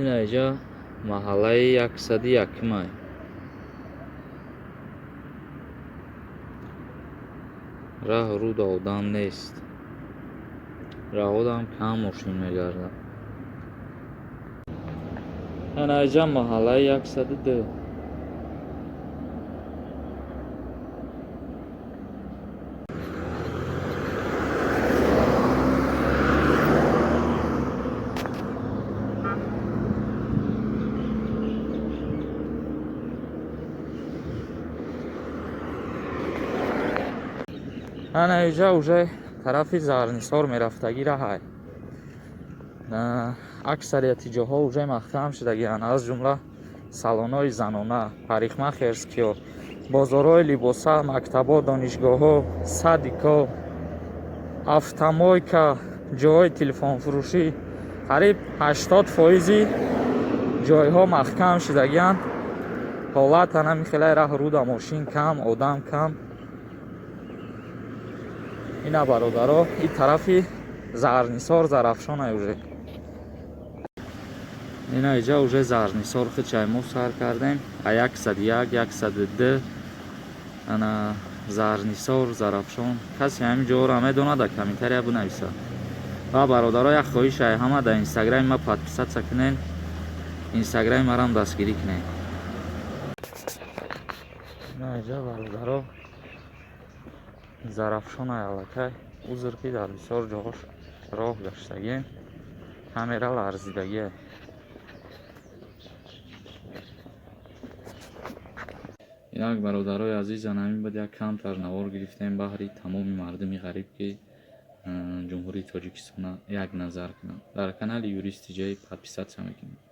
ин айҷа маҳаллаи 101-ай. раҳ руд одам нест. раҳодам кам мошин мегардад. ин айҷа маҳаллаи 102. ин айҷа уже тарафи Заҳрнисор мерафтагӣ раҳай. аксарияти ҷоҳо уже маҳкам шудагианд, аз ҷумла салонои занона, парикмахерскиҳо, бозорҳои либоса, мактабҳо, донишгоҳҳо, садикҳо, автомойка, ҷойҳои телефонфурӯшӣ, қариб 80% ҷойҳо маҳкам шудагианд. ҳолат ана михелай раҳ руда мошин кам, одам кам. ина бародаро, ин тарафи Заҳрнисор Зарафшонай уже. ин айҷа уже Заҳрнисор хичай мо сар кардем. 101, 102 ана Заҳрнисор Зарафшон. касе ҳамин ҷоҳоро медонад, комментария бинависад. ва бародаро, як хоҳишай, ҳама дар инстаграми ма подписатсия кунен, инстаграми марам дастгирӣ кунен. ин айҷа бародаро Зарафшонай аллакай. узр ки дар бисёр ҷоҳош роҳ гаштагем, камера ларзидагие. як бародарои азиз, ҳамин буд як камтар навор гирифтем баҳри тамоми мардуми ғариб ки ҷумҳурии Тоҷикистон як назар кунанд. Дар канали Юрист Тиҷей подписатсия мекунед.